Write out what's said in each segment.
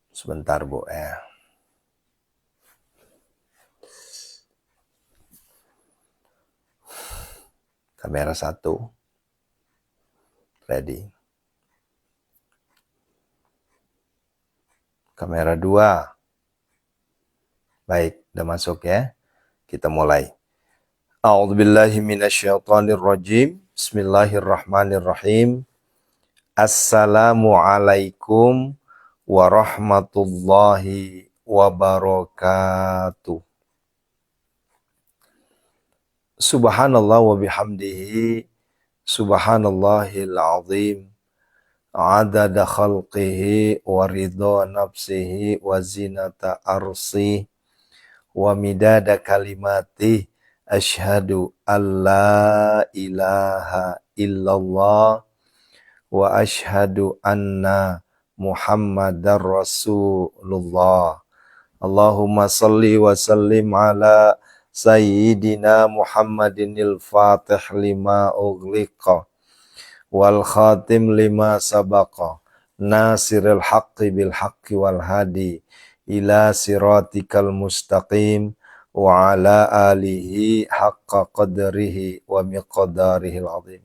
Sebentar Bu Kamera 1 ready. Kamera 2. Baik, udah masuk ya. Kita mulai. A'udzubillahi minasyaitonirrajim. Bismillahirrahmanirrahim. Assalamualaikum warahmatullahi wabarakatuh. Subhanallah wa bihamdihi. Subhanallahil azim. Adada khalqihi wa ridha nafsihi wa zinata arsih wa midada kalimati. Asyhadu an la ilaha illallah wa asyhadu anna Muhammadar Rasulullah. Allahumma salli wa sallim ala Sayyidina Muhammadinil Fatih lima ughliqa wal khatim lima sabaqa nasiril haqqi bil haqqi wal hadi ila siratikal mustaqim wa ala alihi haqqa qadrihi wa miqdarihil azim.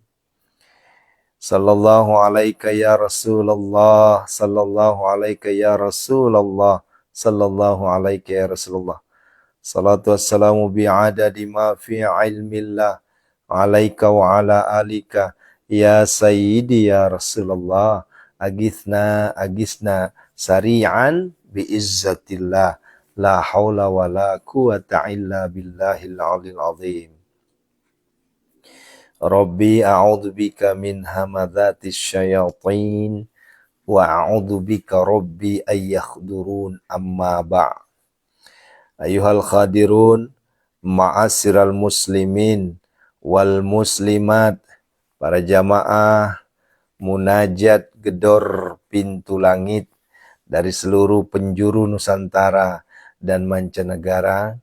Sallallahu alaika ya Rasulullah, sallallahu alaika ya Rasulullah, sallallahu alaika ya Rasulullah. Salatu wassalamu bi'adadi ma fi ilmillah alaika wa ala alika ya sayyidi ya Rasulullah. Agisna sari'an biizzatillah la hawla wa la quwata illa billahil alil azim. Rabbi a'udzubika min hamadzatis syayatin wa a'udzubika rabbi ayyakhdurun amma ba'. Ayuhal khadirun ma'asyiral muslimin wal muslimat, para jamaah munajat gedor pintu langit dari seluruh penjuru Nusantara dan mancanegara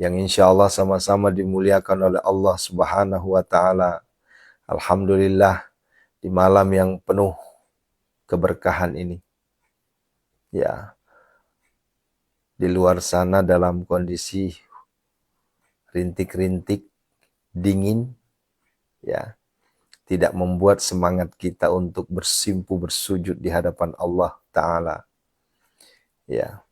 yang insya Allah sama-sama dimuliakan oleh Allah Subhanahu wa Ta'ala. Alhamdulillah, di malam yang penuh keberkahan ini, ya, di luar sana dalam kondisi rintik-rintik dingin, ya, tidak membuat semangat kita untuk bersimpu bersujud di hadapan Allah Ta'ala. Ya,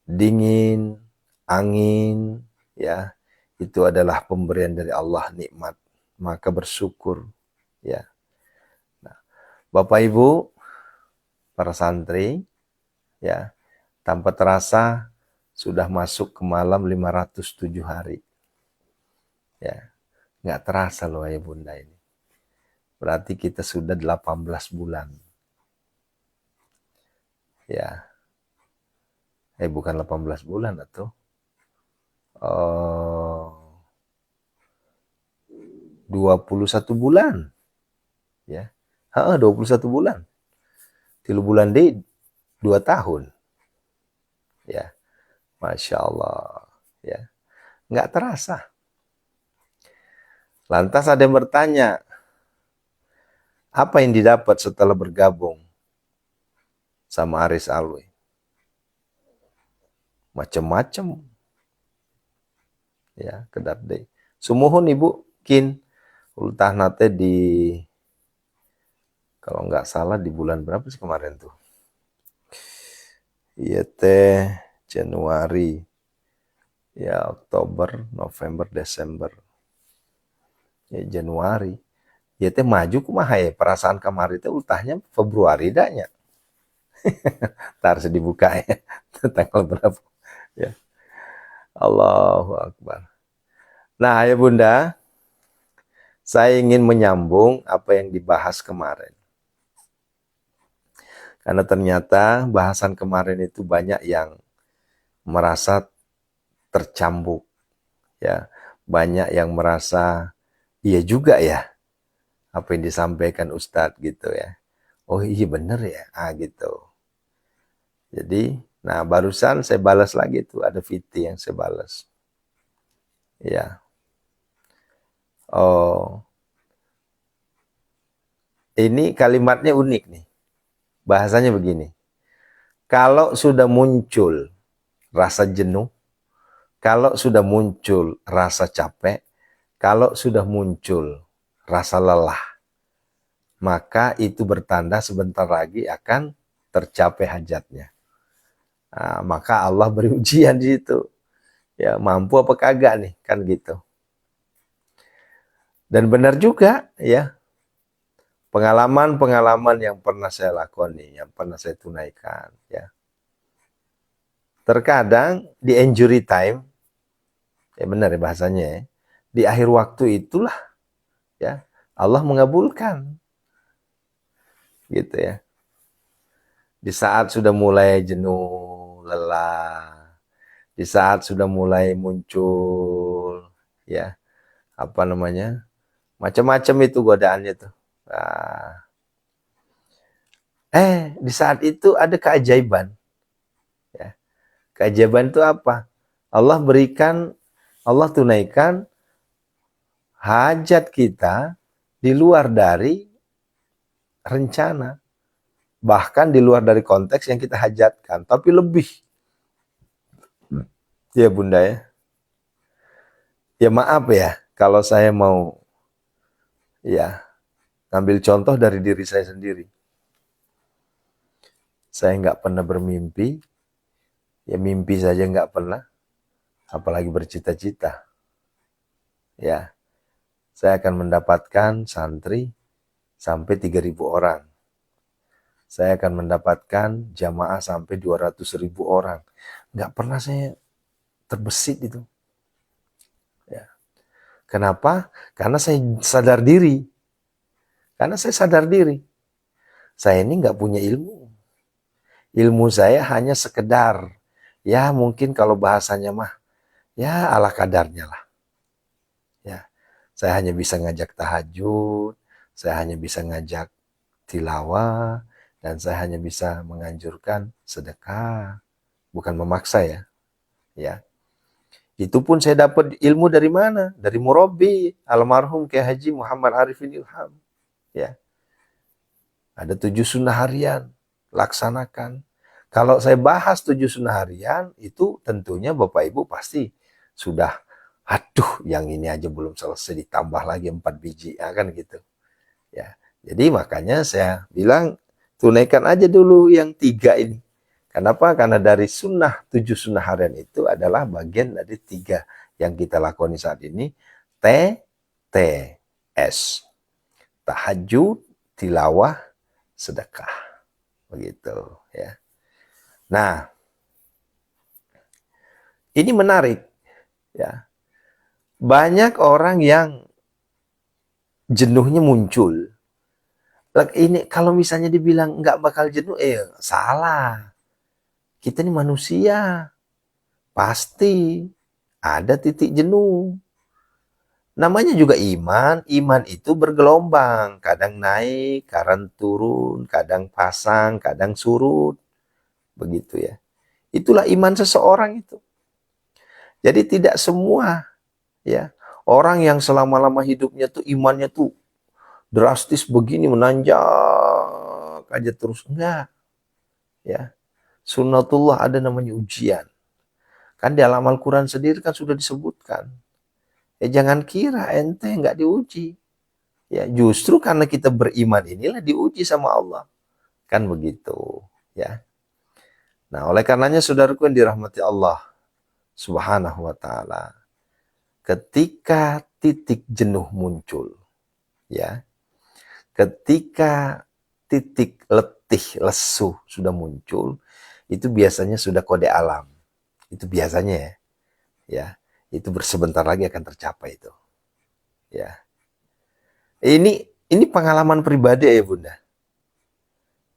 dingin, angin, ya, itu adalah pemberian dari Allah, nikmat. Maka bersyukur, ya. Nah, Bapak Ibu, para santri, ya, tanpa terasa sudah masuk ke malam 507 hari. Ya, nggak terasa loh ya Bunda ini. Berarti kita sudah 18 bulan. Ya. Bukan 18 bulan atau 21 bulan. Ya. 21 bulan. 3 bulan deh 2 tahun. Ya. Masya Allah. Ya. Nggak terasa. Lantas ada yang bertanya, apa yang didapat setelah bergabung sama Aris Alwi? Macam-macam. Ya, kedap deh. Sumuhun Ibu kin ultah nate di, kalau nggak salah di bulan berapa sih kemarin tuh? Iya teh Januari. Ya, Oktober, November, Desember. Ya, Januari. Ya teh maju kumaha ya, perasaan kemarin teh ultahnya Februari danya. Ntar dibuka ya. Tanggal berapa? Ya. Allahu Akbar. Nah, ya Bunda, saya ingin menyambung apa yang dibahas kemarin. Karena ternyata bahasan kemarin itu banyak yang merasa tercambuk. Ya, banyak yang merasa iya juga ya apa yang disampaikan Ustadz gitu ya. Oh iya bener ya, gitu. Jadi, nah barusan saya balas lagi tuh, ada VT yang saya balas. Ya. Oh. Ini kalimatnya unik nih. Bahasanya begini. Kalau sudah muncul rasa jenuh, kalau sudah muncul rasa capek, kalau sudah muncul rasa lelah, maka itu bertanda sebentar lagi akan tercapai hajatnya. Nah, maka Allah beri ujian di situ. Ya, mampu apa kagak nih, kan gitu. Dan benar juga, ya. Pengalaman-pengalaman yang pernah saya lakoni, yang pernah saya tunaikan, ya. Terkadang di injury time, ya benar ya bahasanya ya, di akhir waktu itulah ya Allah mengabulkan, gitu ya. Di saat sudah mulai jenuh, lelah, di saat sudah mulai muncul, ya apa namanya, macam-macam itu godaannya tuh. Nah, di saat itu ada keajaiban. Ya. Keajaiban itu apa? Allah berikan, Allah tunaikan hajat kita di luar dari rencana. Bahkan di luar dari konteks yang kita hajatkan. Tapi lebih. Ya bunda ya. Ya maaf ya. Kalau saya mau ya ngambil contoh dari diri saya sendiri. Saya nggak pernah bermimpi. Ya mimpi saja nggak pernah. Apalagi bercita-cita. Ya. Saya akan mendapatkan santri sampai 3.000 orang. Saya akan mendapatkan jamaah sampai 200.000 orang. Nggak pernah saya terbesit itu. Ya. Kenapa? Karena saya sadar diri. Karena saya sadar diri. Saya ini nggak punya ilmu. Ilmu saya hanya sekedar. Ya mungkin kalau bahasanya mah. Ya ala kadarnya lah. Ya. Saya hanya bisa ngajak tahajud. Saya hanya bisa ngajak tilawah. Dan saya hanya bisa menganjurkan sedekah. Bukan memaksa ya. Ya. Itu pun saya dapat ilmu dari mana? Dari murabi almarhum Kiai Haji Muhammad Arifin Ilham. Ya. Ada 7 sunnah harian, laksanakan. Kalau saya bahas 7 sunnah harian, itu tentunya Bapak Ibu pasti sudah, aduh yang ini aja belum selesai ditambah lagi 4 biji, ya kan gitu. Ya. Jadi makanya saya bilang tunaikan aja dulu yang 3 ini. Kenapa? Karena dari sunnah 7 sunnah harian itu adalah bagian dari 3 yang kita lakoni saat ini. TTS. Tahajud, tilawah, sedekah. Begitu ya. Nah, ini menarik ya. Banyak orang yang jenuhnya muncul. Ini kalau misalnya dibilang nggak bakal jenuh, salah. Kita ini manusia. Pasti ada titik jenuh. Namanya juga iman. Iman itu bergelombang. Kadang naik, kadang turun, kadang pasang, kadang surut. Begitu ya. Itulah iman seseorang itu. Jadi tidak semua ya orang yang selama-lama hidupnya tuh imannya tuh drastis begini menanjak aja terus, enggak ya. Sunnatullah ada namanya ujian. Kan di dalam Al-Quran sendiri kan sudah disebutkan. Jangan kira ente enggak diuji. Ya, justru karena kita beriman inilah diuji sama Allah. Kan begitu, ya. Nah, oleh karenanya saudaraku yang dirahmati Allah Subhanahu wa taala, ketika titik jenuh muncul, ya. Ketika titik letih, lesu sudah muncul, itu biasanya sudah kode alam. Itu biasanya ya. Ya, itu bersebentar lagi akan tercapai itu. Ya. Ini pengalaman pribadi ya Bunda.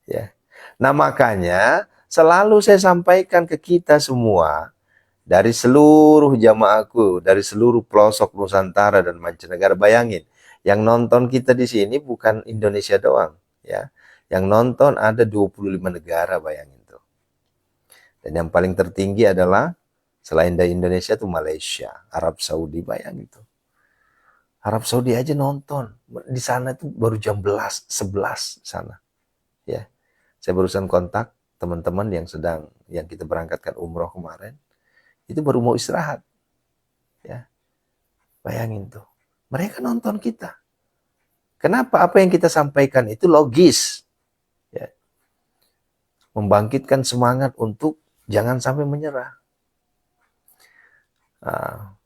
Ya. Nah, makanya selalu saya sampaikan ke kita semua dari seluruh jamaahku, dari seluruh pelosok Nusantara dan mancanegara. Bayangin, yang nonton kita di sini bukan Indonesia doang, ya. Yang nonton ada 25 negara, bayangin tuh. Dan yang paling tertinggi adalah selain dari Indonesia tuh Malaysia, Arab Saudi, bayangin tuh. Arab Saudi aja nonton. Di sana itu baru jam 11 sana. Ya, saya barusan kontak teman-teman yang kita berangkatkan umroh kemarin. Itu baru mau istirahat. Ya, bayangin tuh. Mereka nonton kita. Kenapa? Apa yang kita sampaikan itu logis. Ya, membangkitkan semangat untuk jangan sampai menyerah. Nah,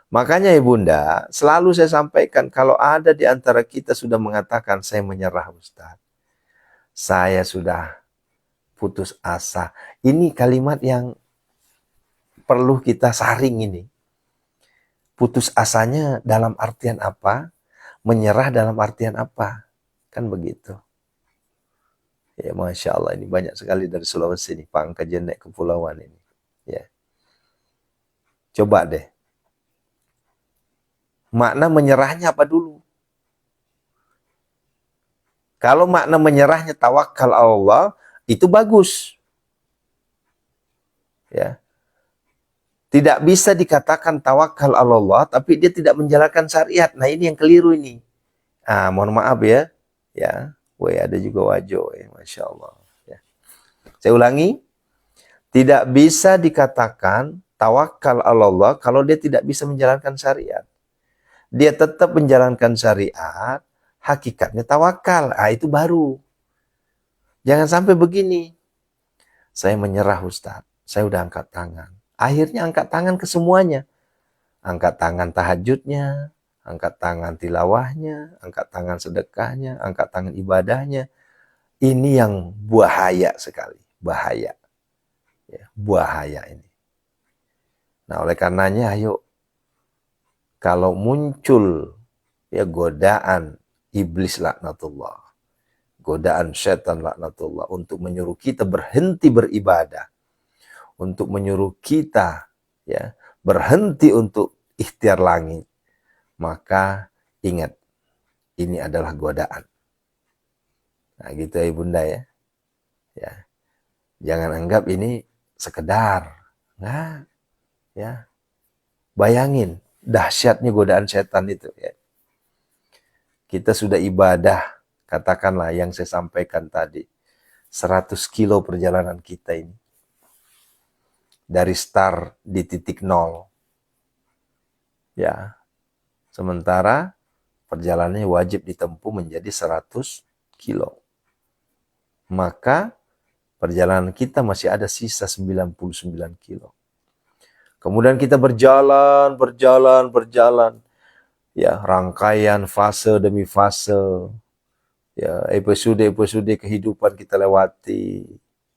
makanya Ibunda, selalu saya sampaikan kalau ada di antara kita sudah mengatakan saya menyerah Ustaz, saya sudah putus asa. Ini kalimat yang perlu kita saring ini. Putus asanya dalam artian apa? Menyerah dalam artian apa? Kan begitu. Ya, Masya Allah, ini banyak sekali dari Sulawesi ini, Pangka Jenek Kepulauan ini. Ya. Coba deh. Makna menyerahnya apa dulu? Kalau makna menyerahnya tawakal Allah, itu bagus. Ya. Tidak bisa dikatakan tawakal Allah, tapi dia tidak menjalankan syariat. Nah, ini yang keliru ini. Mohon maaf ya. Ya, ada juga wajo, ya, Masya Allah. Ya. Saya ulangi, tidak bisa dikatakan tawakal Allah kalau dia tidak bisa menjalankan syariat. Dia tetap menjalankan syariat, hakikatnya tawakal. Itu baru. Jangan sampai begini. Saya menyerah Ustaz, saya udah angkat tangan. Akhirnya angkat tangan ke semuanya. Angkat tangan tahajudnya, angkat tangan tilawahnya, angkat tangan sedekahnya, angkat tangan ibadahnya. Ini yang bahaya sekali. Bahaya. Ya, bahaya ini. Nah, oleh karenanya ayo, kalau muncul ya godaan iblis laknatullah, godaan setan laknatullah untuk menyuruh kita berhenti beribadah, untuk menyuruh kita ya berhenti untuk ikhtiar langit, maka ingat, ini adalah godaan. Nah gitu ya Bunda ya. Ya. Jangan anggap ini sekedar. Nah, ya. Bayangin dahsyatnya godaan setan itu ya. Kita sudah ibadah, katakanlah yang saya sampaikan tadi, 100 kilo perjalanan kita ini. Dari start di titik nol. Ya. Sementara perjalanannya wajib ditempuh menjadi 100 kilo. Maka perjalanan kita masih ada sisa 99 kilo. Kemudian kita berjalan. Ya, rangkaian fase demi fase. Ya, episode kehidupan kita lewati.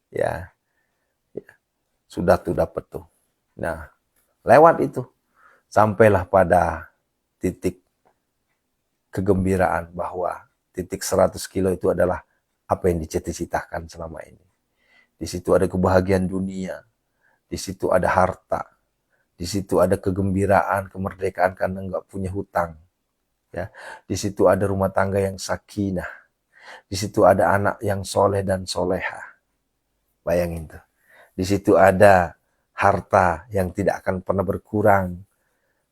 Ya. Sudah tuh dapat tuh. Nah, lewat itu. Sampailah pada titik kegembiraan bahwa titik 100 kilo itu adalah apa yang dicita-citakan selama ini. Di situ ada kebahagiaan dunia, di situ ada harta, di situ ada kegembiraan, kemerdekaan karena nggak punya hutang. Ya, di situ ada rumah tangga yang sakinah, di situ ada anak yang soleh dan soleha. Bayangin tuh. Di situ ada harta yang tidak akan pernah berkurang,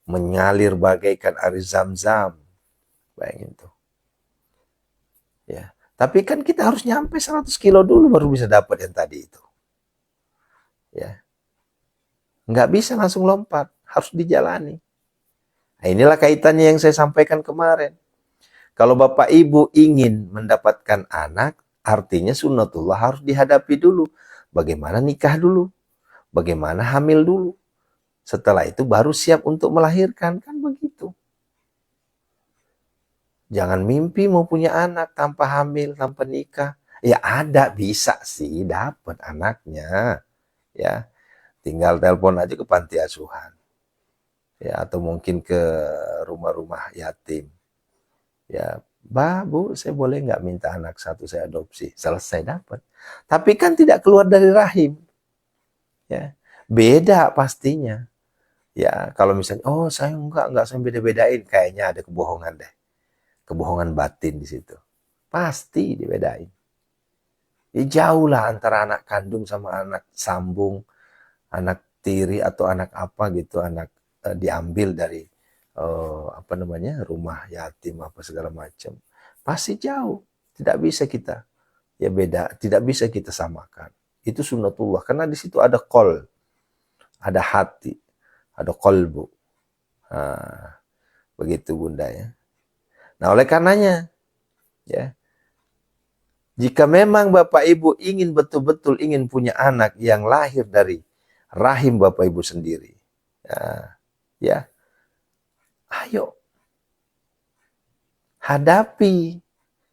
mengalir bagaikan air zam-zam. Bayangin tuh. Ya. Tapi kan kita harus nyampe 100 kilo dulu baru bisa dapat yang tadi itu. Ya. Nggak bisa langsung lompat, harus dijalani. Nah, inilah kaitannya yang saya sampaikan kemarin. Kalau Bapak Ibu ingin mendapatkan anak, artinya sunnatullah harus dihadapi dulu. Bagaimana nikah dulu, bagaimana hamil dulu. Setelah itu baru siap untuk melahirkan, kan begitu. Jangan mimpi mau punya anak tanpa hamil, tanpa nikah. Ya ada, bisa sih dapat anaknya. Ya, tinggal telepon aja ke panti asuhan. Ya, atau mungkin ke rumah-rumah yatim. Ya, Bu, saya boleh nggak minta anak satu saya adopsi? Selesai dapat. Tapi kan tidak keluar dari rahim. Ya, beda pastinya. Ya, kalau misalnya, oh saya enggak saya beda-bedain. Kayaknya ada kebohongan deh. Kebohongan batin di situ. Pasti dibedain. Ya, jauh lah antara anak kandung sama anak sambung, anak tiri atau anak apa gitu, anak diambil dari apa namanya, rumah yatim apa segala macam, pasti jauh. Tidak bisa kita ya beda, tidak bisa kita samakan. Itu sunnatullah karena di situ ada qol, ada hati, ada kolbu. Nah, begitu Bunda ya. Nah, oleh karenanya ya, jika memang Bapak Ibu ingin betul-betul ingin punya anak yang lahir dari rahim Bapak Ibu sendiri, ya, ayo hadapi,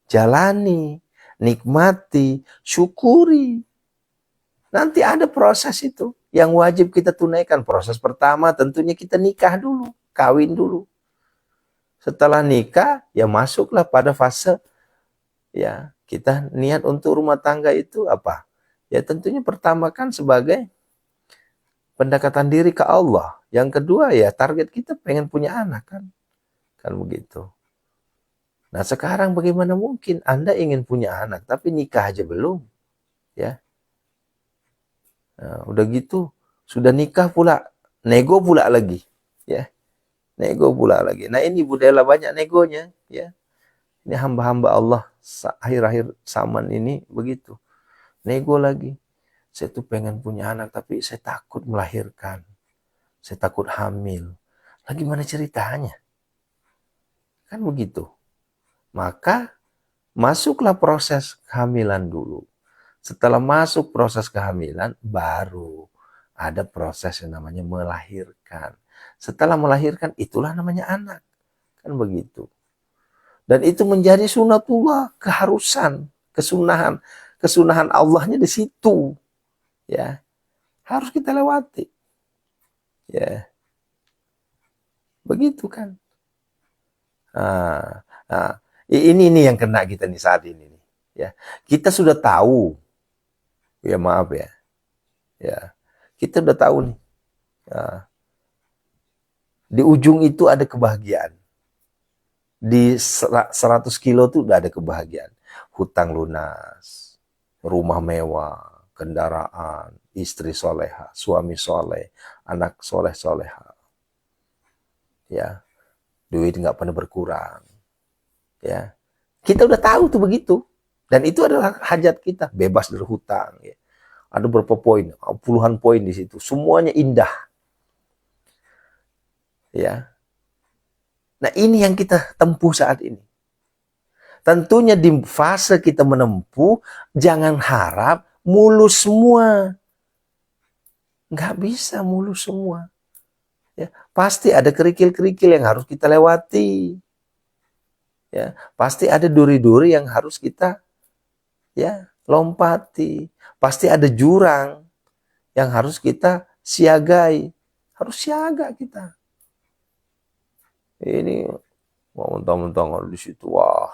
jalani, nikmati, syukuri. Nanti ada proses itu yang wajib kita tunaikan. Proses pertama tentunya kita nikah dulu, kawin dulu. Setelah nikah, ya masuklah pada fase ya kita niat untuk rumah tangga itu apa? Ya tentunya pertama kan sebagai pendekatan diri ke Allah. Yang kedua ya target kita pengen punya anak kan. Kan begitu. Nah sekarang bagaimana mungkin Anda ingin punya anak tapi nikah aja belum? Ya. Nah, udah gitu sudah nikah pula, nego pula lagi. Ya. Nego pula lagi. Nah ini budaya banyak negonya. Ya. Ini hamba-hamba Allah akhir-akhir zaman ini begitu. Nego lagi. Saya tuh pengen punya anak tapi saya takut melahirkan. Saya takut hamil. Lah gimana ceritanya? Kan begitu. Maka masuklah proses kehamilan dulu. Setelah masuk proses kehamilan, baru ada proses yang namanya melahirkan. Setelah melahirkan, itulah namanya anak. Kan begitu. Dan itu menjadi sunatullah, keharusan, kesunahan. Kesunahan Allahnya di situ. Ya, harus kita lewati. Ya, begitu kan. Ini yang kena kita nih saat ini. Ya, kita sudah tahu. Ya maaf ya. Ya, kita udah tahu nih. Di ujung itu ada kebahagiaan. Di 100 kilo tuh udah ada kebahagiaan. Hutang lunas, rumah mewah, kendaraan, istri soleha, suami soleh, anak soleh-soleha. Ya, duit nggak pernah berkurang. Ya, kita udah tahu tuh begitu. Dan itu adalah hajat kita, bebas dari hutang. Ya. Ada beberapa poin, puluhan poin di situ. Semuanya indah. Ya. Nah ini yang kita tempuh saat ini. Tentunya di fase kita menempuh, jangan harap mulus semua. Nggak bisa mulus semua. Ya, pasti ada kerikil-kerikil yang harus kita lewati. Ya, pasti ada duri-duri yang harus kita ya lompati. Pasti ada jurang yang harus kita siagai. Harus siaga kita. Ini mau mentang-mentang di situ, wah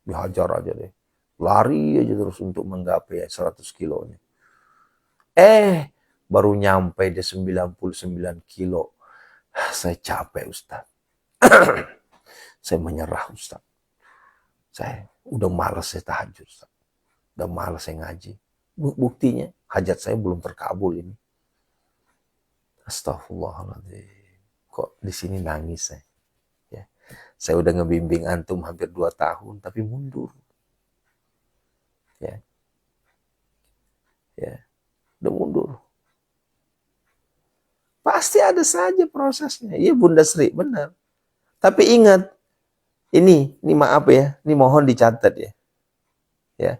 dihajar aja deh. Lari aja terus untuk menggapai 100 kilonya. Baru nyampe di 99 kilo. Saya capek Ustaz. Saya menyerah Ustaz. Saya udah malas saya tahajud Ustaz. Udah malas saya ngaji. Buktinya hajat saya belum terkabul ini. Astagfirullahaladzim. Kok di sini nangis saya? Ya. Saya udah ngebimbing antum hampir 2 tahun tapi mundur. Ya. Ya. Udah mundur. Pasti ada saja prosesnya. Iya Bunda Sri, benar. Tapi ingat, ini maaf ya, ini mohon dicatat ya. Ya.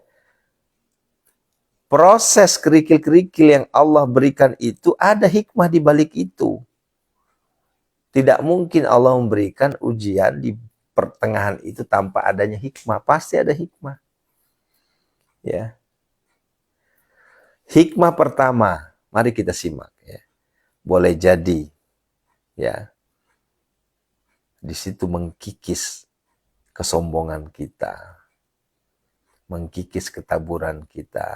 Proses kerikil-kerikil yang Allah berikan itu ada hikmah di balik itu. Tidak mungkin Allah memberikan ujian di pertengahan itu tanpa adanya hikmah. Pasti ada hikmah. Ya. Hikmah pertama, mari kita simak ya. Boleh jadi ya. Di situ mengkikis kesombongan kita. Mengkikis ketaburan kita,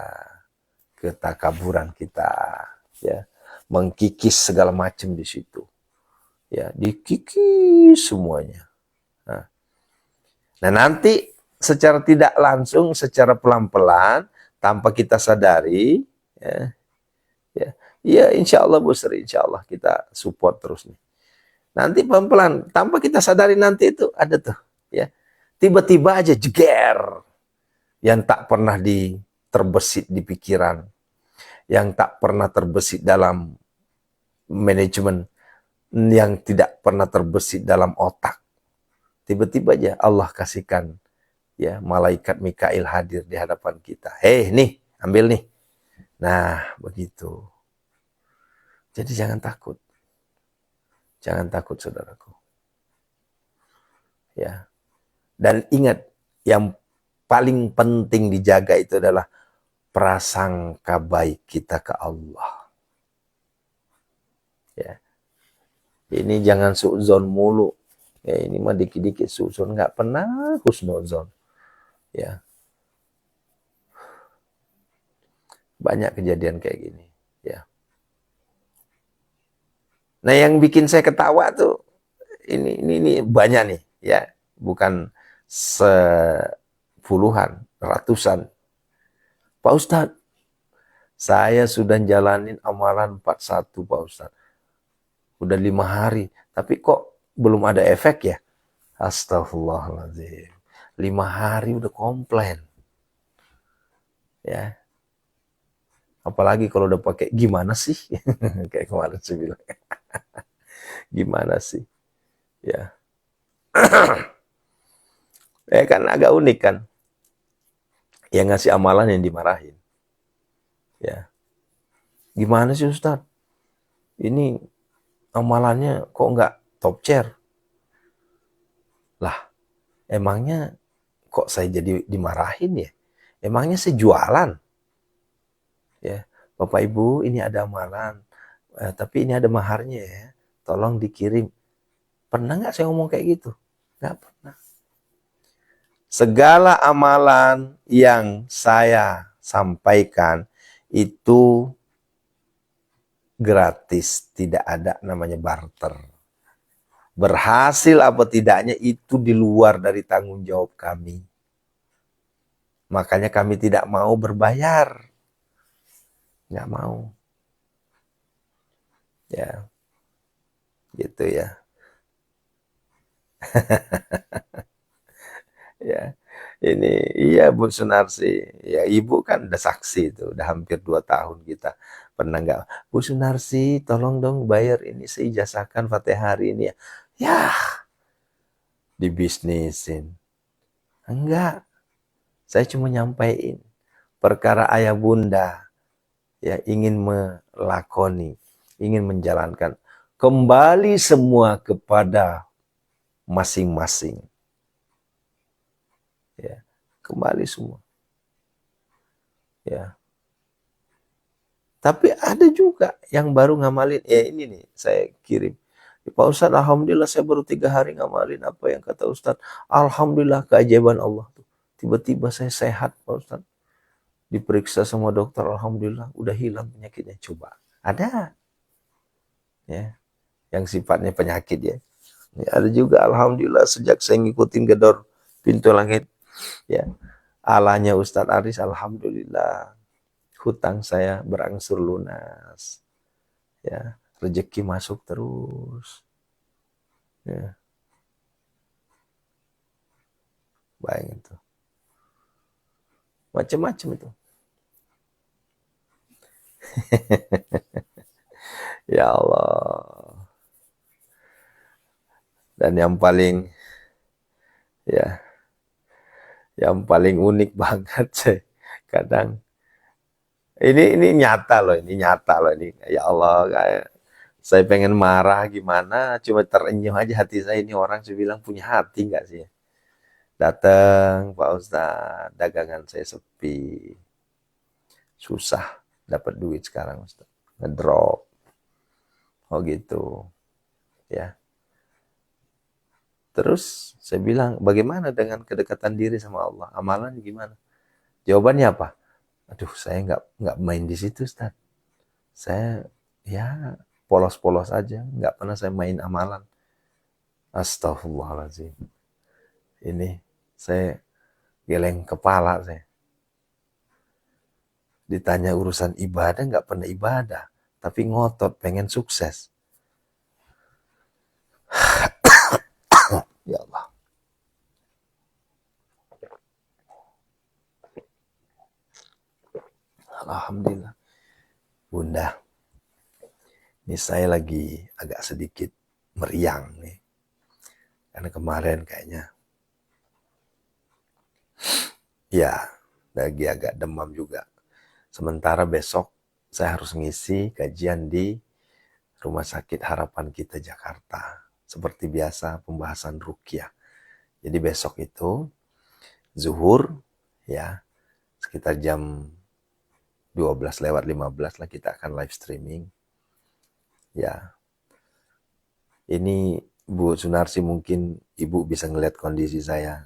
ketakaburan kita, ya. Mengkikis segala macam di situ. Ya, dikikis semuanya. Nah, nanti secara tidak langsung, secara pelan-pelan, tanpa kita sadari, ya insya Allah Bu Sri, insya Allah kita support terus nih. Nanti pelan-pelan, tanpa kita sadari nanti itu ada tuh, ya. Tiba-tiba aja jeger yang tak pernah terbesit di pikiran, yang tak pernah terbesit dalam manajemen, yang tidak pernah terbesit dalam otak. Tiba-tiba aja Allah kasihkan, ya, malaikat Mikail hadir di hadapan kita. Nih, ambil nih. Nah, begitu. Jadi jangan takut. Jangan takut, saudaraku. Ya. Dan ingat, yang paling penting dijaga itu adalah prasangka baik kita ke Allah. Ya. Ini jangan suudzon mulu. Ya, ini mah dikit-dikit suudzon, nggak pernah husnudzon. Ya. Banyak kejadian kayak gini. Ya. Nah, yang bikin saya ketawa tuh ini banyak nih, ya. Bukan sepuluhan, ratusan. Pak Ustadz, saya sudah jalanin amalan 41, Pak Ustadz. Udah 5 hari, tapi kok belum ada efek ya? Astagfirullahaladzim. 5 hari udah komplain. Ya. Apalagi kalau udah pakai gimana sih? Kayak kemarin saya bilang. Gimana sih? Ya. Kan agak unik kan. Yang ngasih amalan yang dimarahin. Ya. Gimana sih Ustadz? Ini amalannya kok nggak top chair? Lah, emangnya kok saya jadi dimarahin ya? Emangnya saya jualan? Ya, Bapak Ibu, ini ada amalan, tapi ini ada maharnya ya. Tolong dikirim. Pernah nggak saya ngomong kayak gitu? Nggak pernah. Segala amalan yang saya sampaikan itu gratis, tidak ada namanya barter. Berhasil apa tidaknya itu di luar dari tanggung jawab kami. Makanya kami tidak mau berbayar. Nggak mau. Ya, gitu ya. Ya, ini iya Bu Sunarsi. Ya, Ibu kan udah saksi itu, udah hampir 2 tahun kita. Pernah nggak, Bu Sunarsi, tolong dong bayar ini, saya ijazahkan Fatihah hari ini ya. Ya, dibisnisin. Enggak, saya cuma nyampaikan perkara ayah bunda, ya, ingin melakoni, ingin menjalankan. Kembali semua kepada masing-masing. Ya, kembali semua. Ya. Tapi ada juga yang baru ngamalin. Ya ini nih, saya kirim. Pak Ustadz, alhamdulillah saya baru 3 hari ngamalin apa yang kata Ustadz. Alhamdulillah keajaiban Allah tuh. Tiba-tiba saya sehat, Pak Ustadz. Diperiksa sama dokter, alhamdulillah udah hilang penyakitnya. Coba. Ada. Ya, yang sifatnya penyakit ya. Ya, ada juga alhamdulillah sejak saya ngikutin gedor pintu langit, ya. Alanya Ustadz Aris, alhamdulillah hutang saya berangsur lunas. Ya, rezeki masuk terus. Ya, bayangin tuh. Macam-macam itu. Ya Allah. Dan yang paling, ya, yang paling unik banget sih, kadang ini nyata loh, ini nyata loh ini. Ya Allah, kayak saya pengen marah gimana, cuma terenyuh aja hati saya, ini orang saya bilang punya hati nggak sih? Datang Pak Ustadz, dagangan saya sepi, susah dapat duit sekarang Ustadz, ngedrop. Oh gitu, ya. Terus saya bilang, bagaimana dengan kedekatan diri sama Allah? Amalan gimana? Jawabannya apa? Aduh, saya nggak main di situ, Ustaz. Saya ya polos-polos aja, nggak pernah saya main amalan. Astagfirullahaladzim. Ini saya geleng kepala saya. Ditanya urusan ibadah, nggak pernah ibadah, tapi ngotot pengen sukses. Alhamdulillah. Bunda, ini saya lagi agak sedikit meriang nih. Karena kemarin kayaknya, ya, lagi agak demam juga. Sementara besok saya harus ngisi kajian di Rumah Sakit Harapan Kita Jakarta. Seperti biasa pembahasan ruqyah. Jadi besok itu zuhur, ya, sekitar jam 12:15 lah kita akan live streaming. Ya, ini Bu Sunarsi mungkin Ibu bisa ngeliat kondisi saya.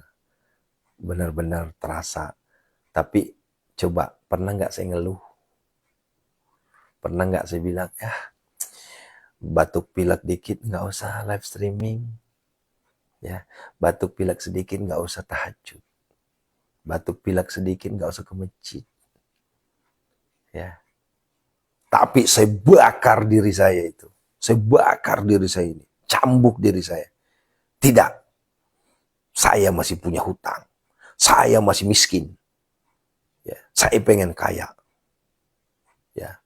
Benar-benar terasa. Tapi coba, pernah nggak saya ngeluh? Pernah nggak saya bilang, ya batuk pilek dikit nggak usah live streaming. Ya, batuk pilek sedikit nggak usah tahajud. Batuk pilek sedikit nggak usah ke masjid. Ya. Tapi saya bakar diri saya itu. Saya bakar diri saya ini. Cambuk diri saya. Tidak. Saya masih punya hutang. Saya masih miskin. Ya. Saya pengen kaya. Ya.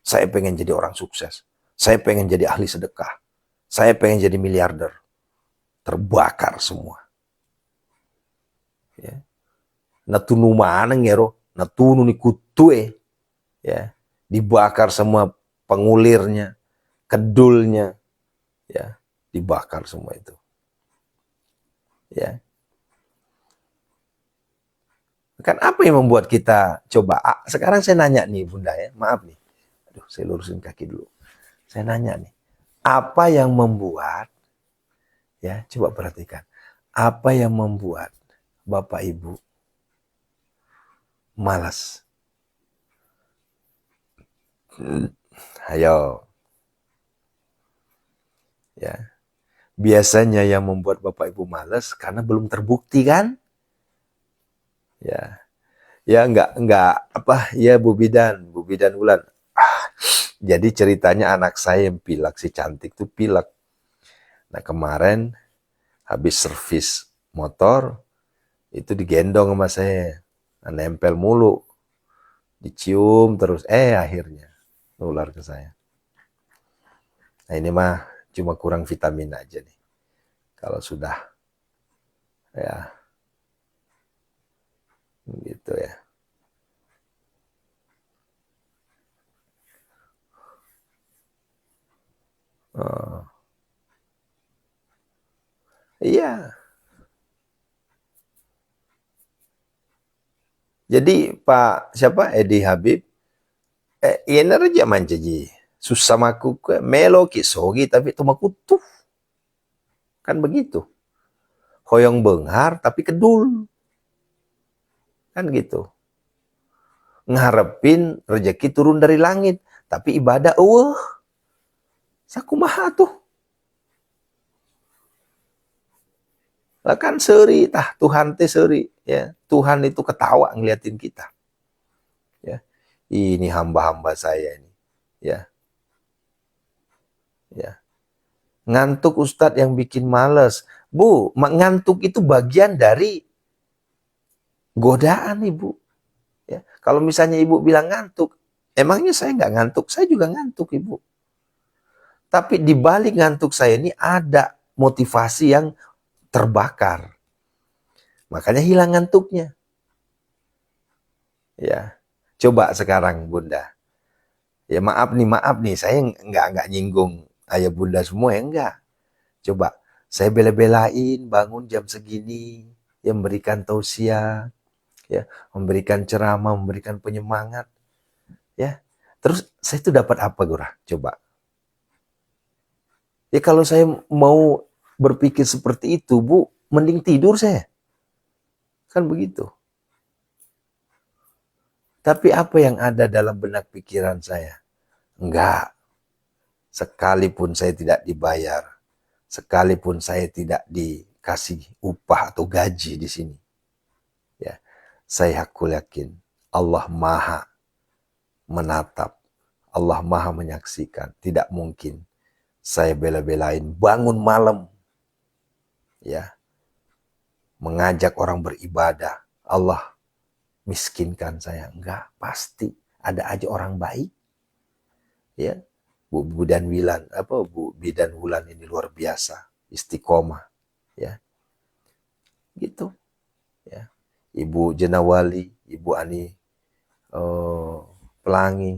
Saya pengen jadi orang sukses. Saya pengen jadi ahli sedekah. Saya pengen jadi miliarder. Terbakar semua. Ya. Natunu mana ngero? Natunu ni kutue. Ya. Dibakar semua pengulirnya, kedulnya, ya, dibakar semua itu. Ya. Kan apa yang membuat kita coba? Sekarang saya nanya nih Bunda ya, maaf nih. Aduh, saya lurusin kaki dulu. Saya nanya nih, apa yang membuat, ya, coba perhatikan, apa yang membuat Bapak Ibu malas? Ayo. Ya. Biasanya yang membuat Bapak Ibu malas karena belum terbukti kan? Ya. Ya enggak apa ya Bu Bidan Wulan. Jadi ceritanya anak saya yang pilek, si cantik tuh pilek. Nah kemarin habis servis motor itu digendong sama saya. Nah, nempel mulu. Dicium terus akhirnya nular ke saya. Nah ini mah cuma kurang vitamin aja nih. Kalau sudah ya gitu ya. Oh. Iya. Jadi Pak siapa Edi Habib ini aja mancaji. Susah maku melo ki sogi tapi tumaku tuh. Kan begitu. Hoyong benghar tapi kedul. Kan gitu. Ngarepin rezeki turun dari langit. Tapi ibadah, sakumaha tuh. Lah kan seri, Tuhan teh seri. Ya. Tuhan itu ketawa ngeliatin kita. Ya. Ini hamba-hamba saya ini. Ya. Ya. Ngantuk Ustadz yang bikin males. Bu, ngantuk itu bagian dari godaan Ibu. Ya. Kalau misalnya Ibu bilang ngantuk, emangnya saya nggak ngantuk? Saya juga ngantuk Ibu. Tapi di balik ngantuk saya ini ada motivasi yang terbakar. Makanya hilang ngantuknya. Ya. Coba sekarang Bunda. Ya maaf nih, saya nggak nyinggung ayah Bunda semua ya enggak. Coba, saya bela-belain bangun jam segini, yang memberikan tausiah, ya, memberikan ceramah, memberikan penyemangat, ya. Terus saya itu dapat apa, Gurah? Coba. Ya kalau saya mau berpikir seperti itu, Bu, mending tidur saya. Kan begitu. Tapi apa yang ada dalam benak pikiran saya? Enggak. Sekalipun saya tidak dibayar, sekalipun saya tidak dikasih upah atau gaji di sini, ya, saya yakin Allah Maha menatap, Allah Maha menyaksikan. Tidak mungkin saya bela-belain bangun malam, ya, mengajak orang beribadah, Allah miskinkan saya. Enggak, pasti ada aja orang baik. Ya, Bu Bidan Wulan, Bu Bidan Wulan ini luar biasa, istiqomah, ya. Gitu, ya. Ibu Jenawali, Ibu Ani Pelangi,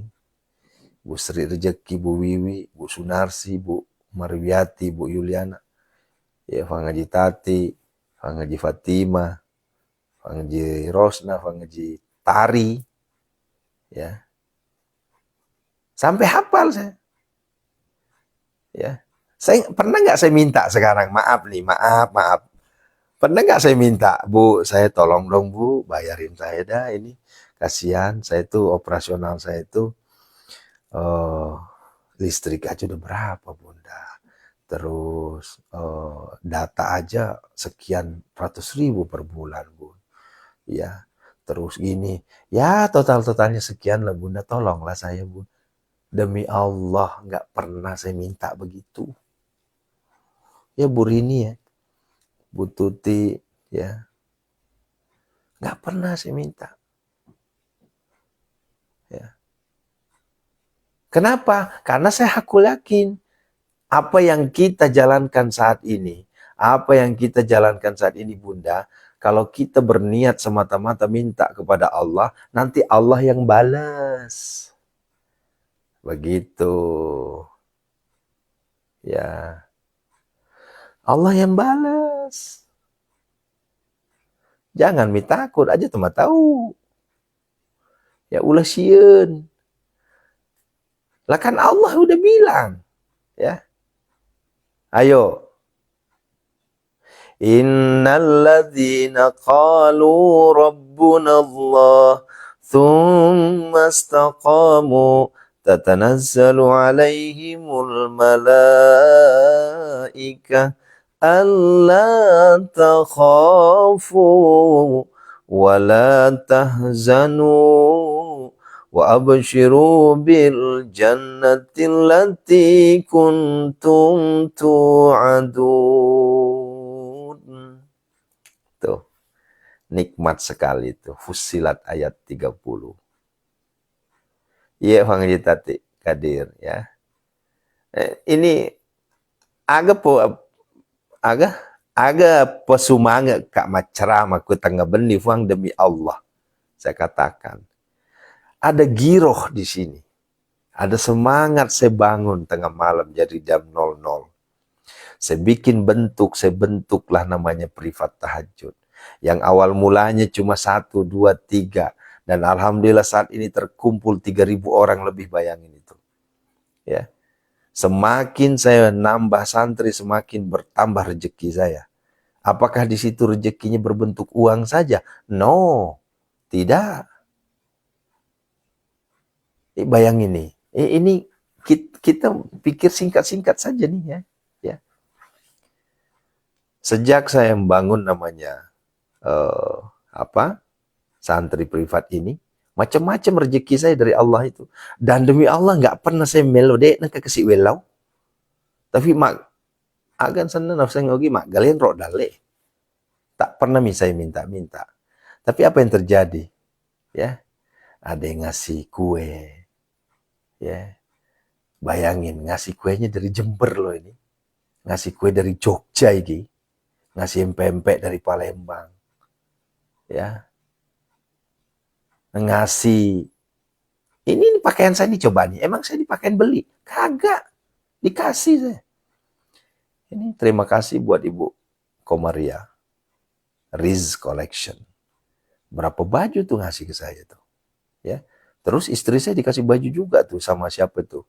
Bu Sri Rejeki, Bu Wiwi, Bu Sunarsi, Bu Marwiati, Bu Yuliana, ya, Fangaji Tati, Fangaji Fatima, Fangaji Rosna, Fangaji Tari, ya. Sampai hafal saya. Ya. Saya pernah nggak saya minta sekarang, maaf nih, maaf. Pernah nggak saya minta, Bu, saya tolong dong Bu, bayarin saya dah ini. Kasihan, saya tuh operasional saya itu listrik aja udah berapa Bunda. Terus data aja sekian ratus ribu per bulan Bu. Ya, terus gini, ya totalnya sekian lah Bunda, tolonglah saya Bu. Demi Allah nggak pernah saya minta begitu. Ya Bu Rini ya, Bu Tuti ya, nggak pernah saya minta. Ya. Kenapa? Karena saya hakul yakin apa yang kita jalankan saat ini, Bunda, kalau kita berniat semata-mata minta kepada Allah, nanti Allah yang balas. Begitu. Ya. Allah yang balas. Jangan minta takut aja teman tahu. Ya ulah sieun. Lah kan Allah udah bilang, ya. Ayo. Innalladzina qalu rabbuna Allah thumma istaqamu tatanazzalu alaihimul malaikah alla takhafu wa la tahzanu wa abshiru bil jannati allati kuntum tu'adun. Tuh, nikmat sekali tuh. Fussilat ayat 30. Iya, Bang Tati Kadir ya. Ini agak pesumanga kak macerama ku tengah benih fuang demi Allah. Saya katakan. Ada giroh di sini. Ada semangat saya bangun tengah malam jadi jam 00. Saya bikin saya bentuklah namanya privat tahajud. Yang awal mulanya cuma 1, 2, 3. Dan alhamdulillah saat ini terkumpul 3.000 orang lebih, bayangin itu. Ya. Semakin saya nambah santri, semakin bertambah rezeki saya. Apakah di situ rezekinya berbentuk uang saja? No, tidak. Bayangin nih, ini kita pikir singkat-singkat saja nih ya. Sejak saya membangun namanya santri privat ini, macam-macam rezeki saya dari Allah itu. Dan demi Allah nggak pernah saya melode nak kasih welau. Tapi mak agan sana nafsu ngogi mak galian rok dale. Tak pernah saya minta-minta. Tapi apa yang terjadi? Ya, ada yang ngasih kue. Ya, bayangin ngasih kuenya dari Jember loh ini, ngasih kue dari Jogja ini, ngasih pempek dari Palembang, ya, ngasih ini pakaian saya dicoba nih, emang saya dipakaian beli, kagak, dikasih saya. Ini terima kasih buat Ibu Komaria, Riz Collection, berapa baju tuh ngasih ke saya tuh, ya. Terus istri saya dikasih baju juga tuh sama siapa tuh?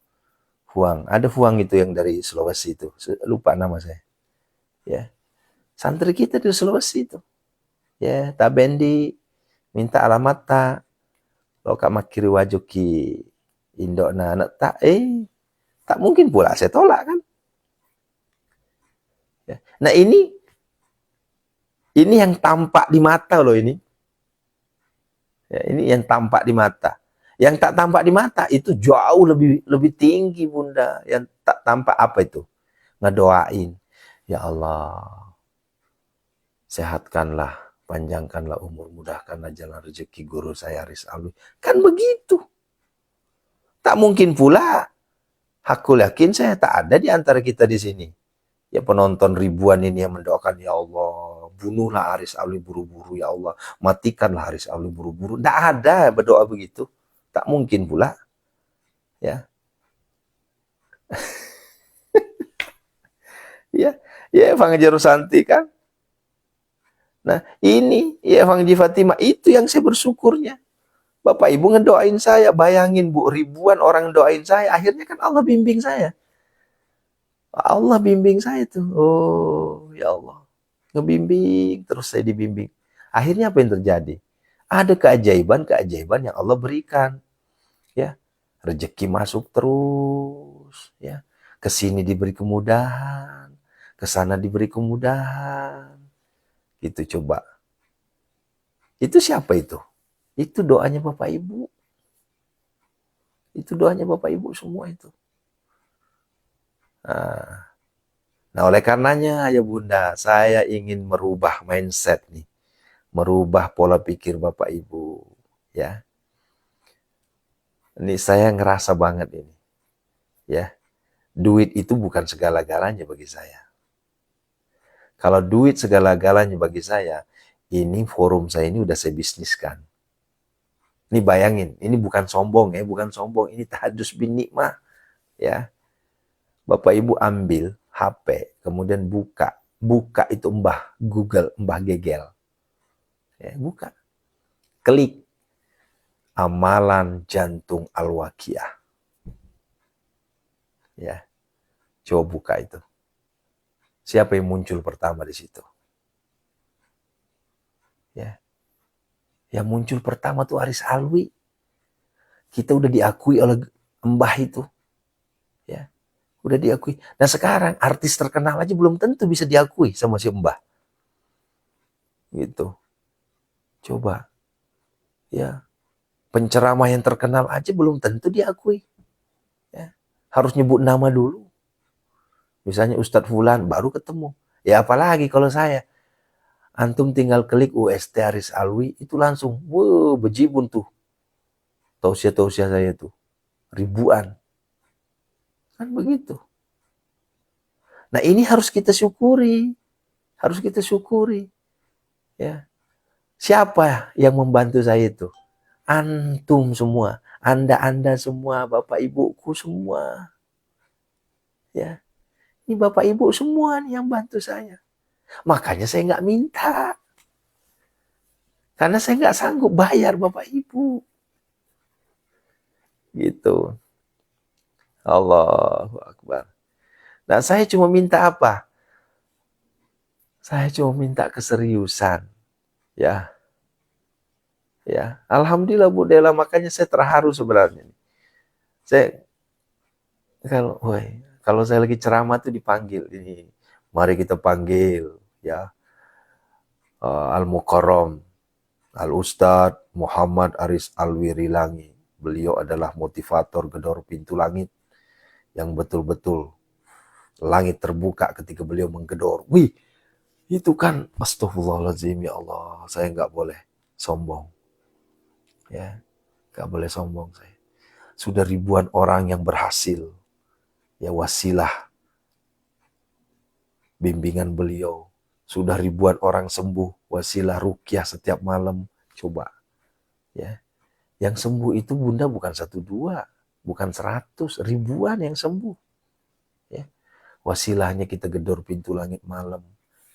Fuang. Ada Fuang itu yang dari Sulawesi itu. Lupa nama saya. Ya. Santri kita di Sulawesi itu. Ya, Tabendi minta alamat tak. Lo kak makiri wajah ki Indo na anak tak tak mungkin pula saya tolak kan. Ya. Nah ini yang tampak di mata loh ini. Ya, ini yang tampak di mata. Yang tak tampak di mata itu jauh lebih tinggi Bunda. Yang tak tampak apa itu? Ngedoain. Ya Allah, sehatkanlah, panjangkanlah umur, mudahkanlah jalan rezeki guru saya Haris Alwi. Kan begitu. Tak mungkin pula, aku yakin saya tak ada di antara kita di sini. Ya penonton ribuan ini yang mendoakan, ya Allah, bunuhlah Haris Alwi buru-buru, ya Allah, matikanlah Haris Alwi buru-buru. Tak ada berdoa begitu. Tak mungkin pula. Ya, ya, ya Bang Jarusanti kan. Nah, ini ya Bang Fatimah, itu yang saya bersyukurnya. Bapak Ibu ngedoain saya, bayangin Bu, ribuan orang doain saya, akhirnya kan Allah bimbing saya. Allah bimbing saya tuh. Oh, ya Allah. Ngebimbing, terus saya dibimbing. Akhirnya apa yang terjadi? Ada keajaiban-keajaiban yang Allah berikan. Ya, rezeki masuk terus, ya. Ke sini diberi kemudahan, ke sana diberi kemudahan. Itu coba. Itu siapa itu? Itu doanya Bapak Ibu. Itu doanya Bapak Ibu semua itu. Nah, oleh karenanya ya Bunda, saya ingin merubah mindset nih. Merubah pola pikir Bapak Ibu. Ya. Ini saya ngerasa banget ini. Ya. Duit itu bukan segala-galanya bagi saya. Kalau duit segala-galanya bagi saya, ini forum saya ini udah saya bisniskan. Ini bayangin, ini bukan sombong ya, bukan sombong, ini tahadus bin nikmah ya. Bapak Ibu ambil HP, kemudian buka itu Google, Gegel. Ya, buka. Klik amalan jantung al-waqiah. Ya. Coba buka itu. Siapa yang muncul pertama di situ? Ya. Yang muncul pertama tuh Haris Alwi. Kita udah diakui oleh Mbah itu. Ya. Udah diakui. Nah sekarang artis terkenal aja belum tentu bisa diakui sama si Mbah. Gitu. Coba. Ya. Penceramah yang terkenal aja belum tentu diakui. Ya. Harus nyebut nama dulu. Misalnya Ustadz Fulan baru ketemu. Ya apalagi kalau saya. Antum tinggal klik UST Haris Alwi, itu langsung, wow, bejibun tuh. Tausiah-tausiah saya tuh. Ribuan. Kan begitu. Nah ini harus kita syukuri. Harus kita syukuri. Ya. Siapa yang membantu saya itu? Antum semua. Anda semua, Bapak Ibuku semua. Ya. Ini Bapak Ibu semua nih yang bantu saya. Makanya saya nggak minta. Karena saya nggak sanggup bayar Bapak Ibu. Gitu. Allahu Akbar. Nah saya cuma minta apa? Saya cuma minta keseriusan. Ya. Ya. Alhamdulillah Bu Dela, makanya saya terharu sebenarnya. Saya kalau saya lagi ceramah tuh dipanggil ini. Mari kita panggil ya Al-Mukarram Al-Ustadz Muhammad Haris Alwi Rilangi. Beliau adalah motivator gedor pintu langit yang betul-betul langit terbuka ketika beliau menggedor. Wih, itu kan astagfirullahaladzim, ya Allah, saya nggak boleh sombong. Ya, nggak boleh sombong saya. Sudah ribuan orang yang berhasil. Ya wasilah bimbingan beliau. Sudah ribuan orang sembuh, wasilah ruqyah setiap malam. Coba. Ya. Yang sembuh itu Bunda bukan 1, 2, bukan 100, ribuan yang sembuh. Ya. Wasilahnya kita gedor pintu langit malam.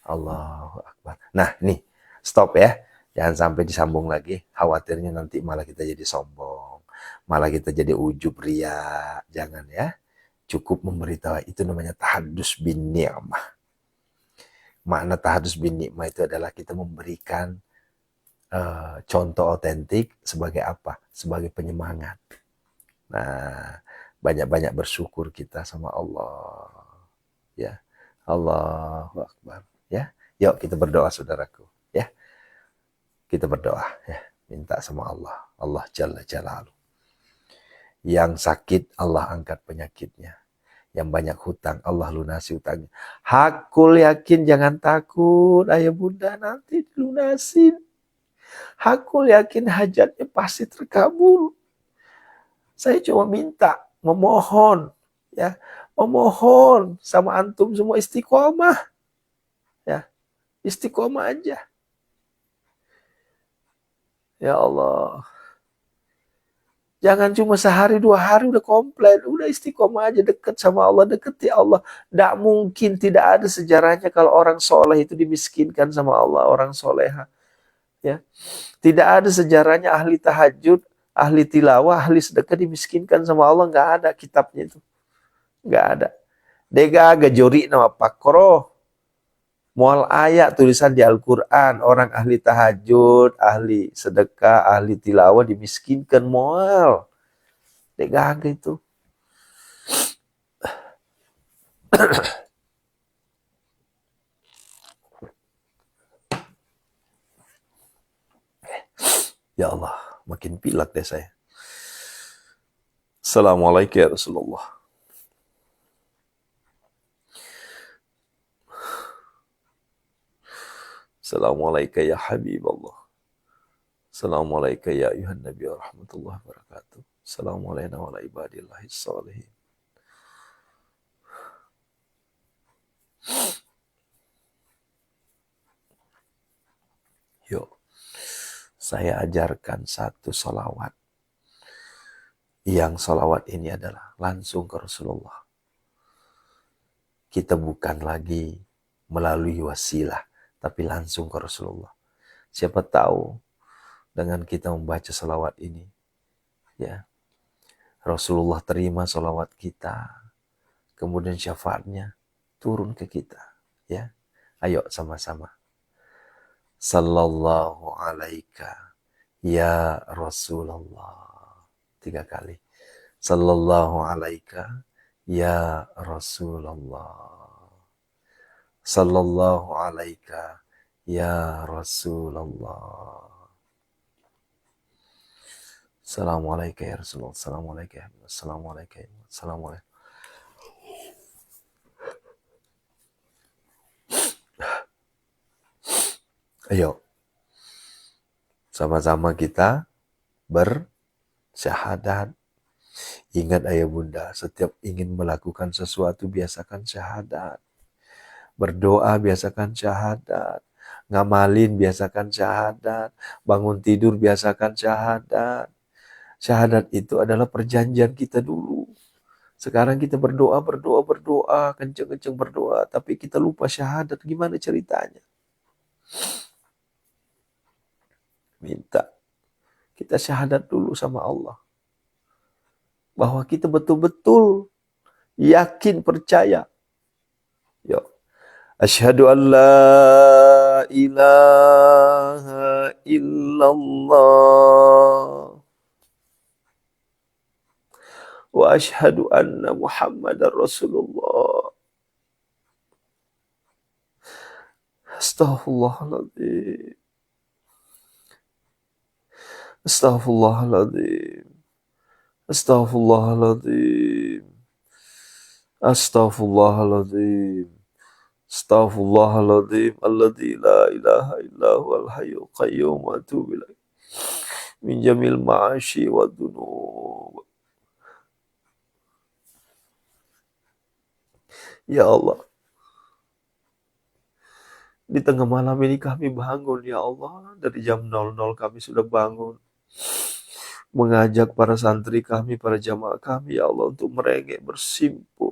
Allahu Akbar. Nah, nih, stop ya. Jangan sampai disambung lagi. Khawatirnya nanti malah kita jadi sombong. Malah kita jadi ujub ria. Jangan ya. Cukup memberitahu, itu namanya tahadus bin ni'mah. Makna tahadus bin ni'mah itu adalah kita memberikan contoh otentik sebagai apa? Sebagai penyemangat. Nah, banyak-banyak bersyukur kita sama Allah. Ya. Allahu Akbar. Ya. Yuk kita berdoa saudaraku. Ya. Kita berdoa ya. Minta sama Allah. Allah Jalla Jalaluhu. Yang sakit Allah angkat penyakitnya. Yang banyak hutang, Allah lunasi hutangnya. Hakul yakin jangan takut, ayah bunda nanti dilunasin. Hakul yakin hajatnya pasti terkabul. Saya cuma minta, memohon, ya, memohon sama antum semua istiqomah, ya, istiqomah aja. Ya Allah, jangan cuma sehari 2 hari udah komplain, udah istiqomah aja, deket sama Allah, deketi Allah. Tidak mungkin, tidak ada sejarahnya kalau orang soleh itu dimiskinkan sama Allah, orang soleha. Ya, tidak ada sejarahnya ahli tahajud, ahli tilawah, ahli sedekah dimiskinkan sama Allah, nggak ada kitabnya itu, nggak ada. Dega gajori nama pakro, mual ayat tulisan di Al-Quran, orang ahli tahajud, ahli sedekah, ahli tilawah dimiskinkan mual. Dega itu. Ya Allah, makin pilek deh saya. Assalamualaikum ya Rasulullah. Assalamualaikum ya Habibullah. Assalamualaikum ya ayuhan Nabi wa rahmatullahi wa barakatuh. Assalamualaikum wa ala ibadillahis salihin. Yuk, saya ajarkan satu salawat. Yang salawat ini adalah langsung ke Rasulullah. Kita bukan lagi melalui wasilah, tapi langsung ke Rasulullah. Siapa tahu dengan kita membaca salawat ini, ya, Rasulullah terima salawat kita, kemudian syafaatnya turun ke kita. Ya, ayo sama-sama. Sallallahu alaika ya Rasulullah. 3 kali. Sallallahu alaika ya Rasulullah. Sallallahu alaika ya Rasulullah. Assalamualaikum ya Rasulullah. Assalamualaikum. Assalamualaikum. Assalamualaikum. Ayo, sama-sama kita bersyahadat. Ingat ayah bunda, setiap ingin melakukan sesuatu biasakan syahadat. Berdoa biasakan syahadat. Ngamalin biasakan syahadat. Bangun tidur biasakan syahadat. Syahadat itu adalah perjanjian kita dulu. Sekarang kita berdoa, kenceng-kenceng berdoa, tapi kita lupa syahadat. Gimana ceritanya? Minta kita syahadat dulu sama Allah. Bahwa kita betul-betul yakin, percaya. Yuk. Asyhadu an la ilaha illallah. Wa asyhadu anna Muhammadar Rasulullah. Astaghfirullahaladzim. Astaghfirullahaladzim. Astaghfirullahaladzim. Astaghfirullahaladzim. Astaghfirullahaladzim. Alladzi la ilaha illa huwal hayyul qayyum wa atubu ilaih. Min jamil ma'ashi wa dhunub. Ya Allah, di tengah malam ini kami bangun, ya Allah. Dari jam 00 kami sudah bangun. Mengajak para santri kami, para jamaah kami, ya Allah, untuk merengek, bersimpu.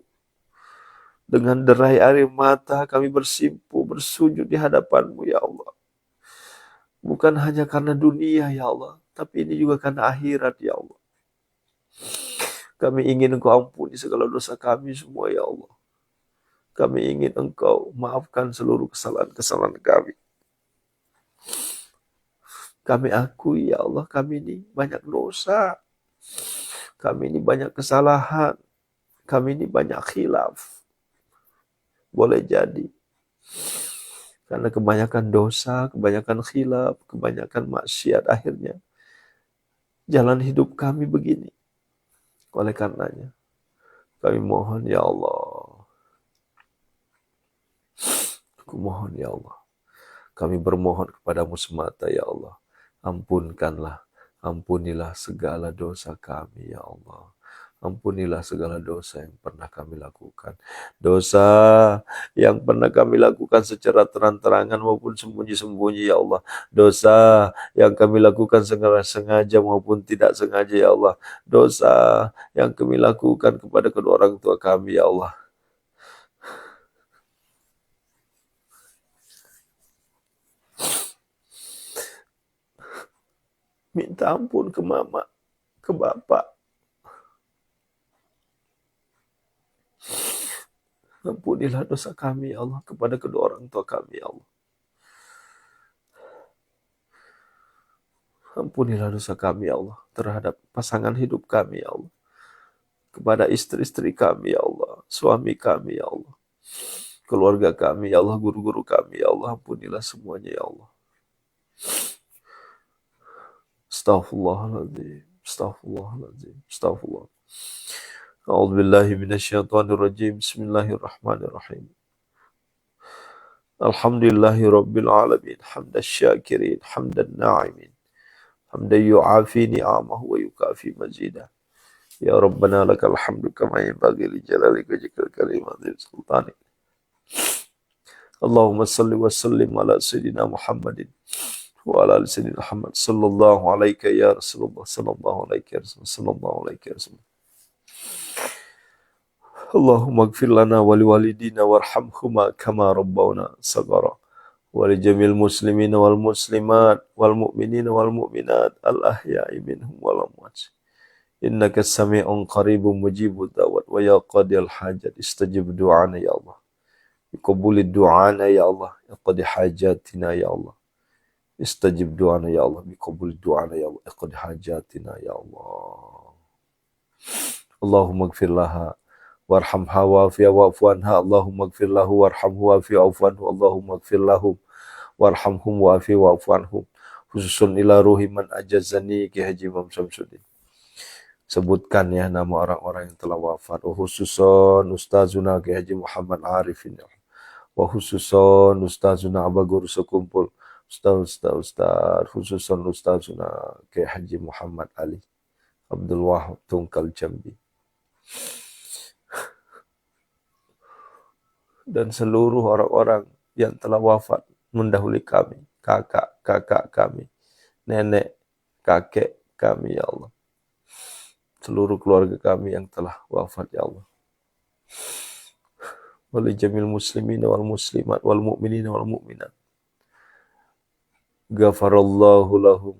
Dengan derai air mata kami bersimpu, bersujud di hadapan-Mu, ya Allah. Bukan hanya karena dunia, ya Allah, tapi ini juga karena akhirat, ya Allah. Kami ingin Engkau ampuni segala dosa kami semua, ya Allah. Kami ingin Engkau maafkan seluruh kesalahan-kesalahan kami. Kami akui, ya Allah, kami ini banyak dosa. Kami ini banyak kesalahan. Kami ini banyak khilaf. Boleh jadi. Karena kebanyakan dosa, kebanyakan khilaf, kebanyakan maksiat, akhirnya jalan hidup kami begini. Oleh karenanya, Kami mohon ya Allah. Aku mohon ya Allah. Kami bermohon kepadamu semata ya Allah. Ampunkanlah, ampunilah segala dosa kami ya Allah. Ampunilah segala dosa yang pernah kami lakukan. Dosa yang pernah kami lakukan secara terang-terangan maupun sembunyi-sembunyi ya Allah. Dosa yang kami lakukan sengaja maupun tidak sengaja ya Allah. Dosa yang kami lakukan kepada kedua orang tua kami ya Allah. Minta ampun ke mama, ke bapak. Ampunilah dosa kami ya Allah kepada kedua orang tua kami ya Allah. Ampunilah dosa kami ya Allah terhadap pasangan hidup kami ya Allah. Kepada istri-istri kami ya Allah, suami kami ya Allah. Keluarga kami ya Allah, guru-guru kami ya Allah. Ampunilah semuanya ya Allah. Astaghfirullahaladzim. Astaghfirullahaladzim. Astaghfirullah. A'udzubillahi minasyaitonirrajim. Bismillahirrahmanirrahim. Alhamdulillahi rabbil alamin. Hamdan syakirin, hamdan na'imin. Hamdan yu'afi ni'amahu wa yukafi mazidah. Ya Rabbana lakal hamdu kama yanbaghi li jalalika wajhikal karim wa sultanik. Allahumma salli wa sallim ala sayyidina Muhammadin wa ala ali sayyidina Muhammad sallallahu alaika ya Rasulullah sallallahu alaika ya Rasulullah sallallahu alaika ya Rasulullah. Allahumma ighfir lana wa liwalidina warhamhuma kama rabbawna saghara wa li jamil muslimina wal muslimat wal mu'minina wal mu'minat al ahya'i minhum wal amwat. Innaka sami'un qaribun mujibud da'wat wa ya qadiyal hajat istajib du'ana ya Allah. Biqabulid du'ana ya Allah. Iqdi hajatina ya Allah. Istajib du'ana ya Allah. Biqabulid du'ana ya Allah. Iqdi hajatina ya Allah. Allahumma ighfir laha warhamha wa'afiha wa'fu anha. Allahumma ighfir lahu warhamhu wa'afiha wa'fu anhu. Allahumma ighfir lahum warhamhum wa'afiha wa'fu anhum. Khususun ila ruhi man ajazani Ki Haji Imam Syamsuddin. Sebutkan ya nama orang-orang yang telah wafat. Wa khususon Ustazuna Ki Haji Muhammad Arifin. Wa khususon Ustazuna Aba Guru Sekumpul. Ustaz. Khususon Ustazuna Ki Haji Muhammad Ali Abdul Wahab Tungkal Jambi. Dan seluruh orang-orang yang telah wafat mendahului kami. Kakak kami. Nenek, kakek kami ya Allah. Seluruh keluarga kami yang telah wafat ya Allah. Wali jamil muslimin wal muslimat wal mu'minin wal mu'minat. Ghafarallahu lahum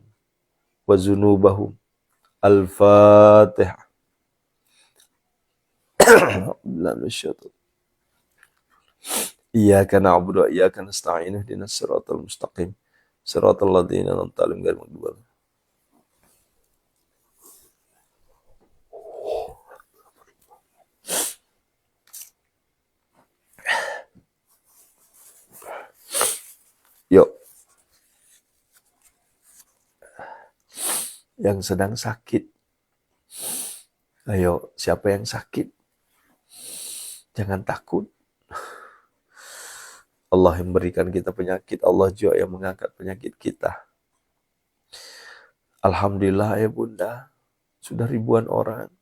wa zunubahum. Al-Fatihah. Iyyaka na'budu wa iyyaka nasta'in ihdinas siratal mustaqim. Siratal ladzina an'amta 'alaihim ghairil maghdubi 'alaihim. Yuk. Yang sedang sakit. Ayo, siapa yang sakit? Jangan takut. Allah yang memberikan kita penyakit, Allah juga yang mengangkat penyakit kita. Alhamdulillah ya Bunda, sudah ribuan orang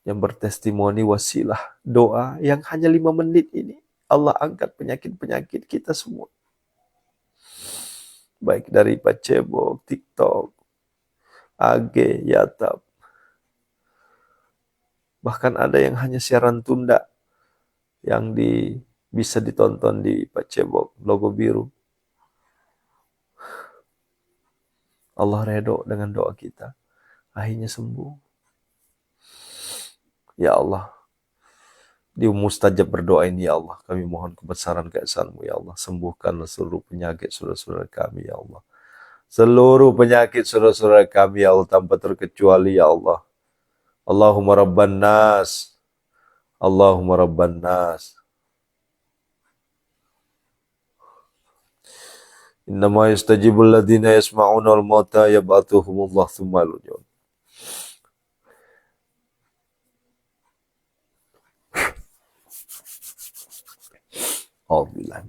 yang bertestimoni wasilah doa yang hanya 5 menit ini. Allah angkat penyakit-penyakit kita semua. Baik dari Pacebok, TikTok, AG, Yatab. Bahkan ada yang hanya siaran tunda yang bisa ditonton di Pacebok, logo biru. Allah redho dengan doa kita. Akhirnya sembuh. Ya Allah. Di mustajab berdoa ini ya Allah. Kami mohon kebesaran keesanan-Mu ya Allah. Sembuhkanlah seluruh penyakit saudara-saudara kami ya Allah. Seluruh penyakit saudara-saudara kami ya Allah. Tanpa terkecuali ya Allah. Allahumma rabban nas. Allahumma rabban nas. Innama yastajibul ladhina yasma'una al-mauta yab'atuhumullah thumma yulun. Alhamdulillah.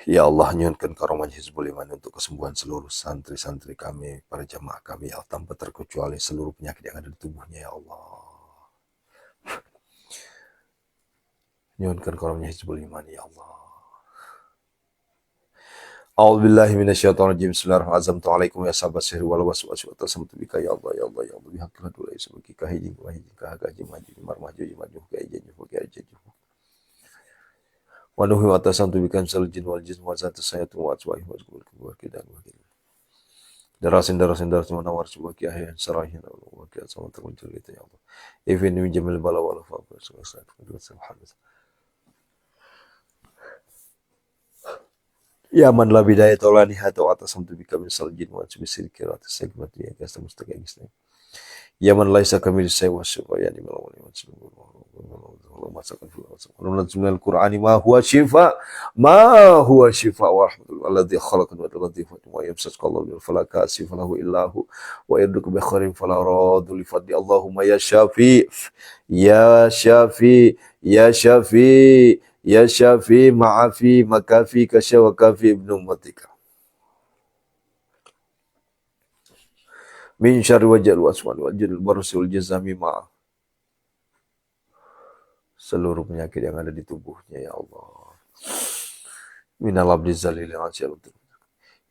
Ya Allah, nyunkan karunia Hizbul Iman untuk kesembuhan seluruh santri-santri kami, para jamaah kami, ya Allah, tanpa terkecuali seluruh penyakit yang ada di tubuhnya, ya Allah. Nyunkan karunia Hizbul Iman, ya Allah. A'udzubillahi minasyaitonirrajim. Bismillahirrahmanirrahim. Assalamualaikum ya sahabat sihir wal waswas wa tasamtu bika ya Allah ya Allah ya Allah bihaqqil dulai sebagai kahiji kahiji kahaji maju mar maju maju kahiji fukai jadi wa nuhi wa tasamtu bika sal jin wal jism wa zat sayatu wa aswahi wa zul kubur kidan wa kidan darasin manawar sebagai ahyan sarahin wa kidan sama termuncul itu ya Allah ifin min jamil bala wal fa subhanallah. Ya man la bidayah wa la nihayata wa tasamtu bika min sal jin wa subsir kirat segmat ya kasta mustaqim islam. Ya man laisa kamil say wa syifaya ni malawani wa sallallahu alaihi Qur'ani ma huwa shifa wa rahmatul alladhi khalaqa wa latifun wa yamsasqa Allahu bil falaka sifalahu illahu wa yadruku bi khairin fala radu li fadli Allahumma ya syafi ya syafi ma'afi makafi kasya wa kafi ibnu ummatika min syarri wajal waswan wajil barusul jazami ma'a seluruh penyakit yang ada di tubuhnya ya Allah minal abdi zalil asyal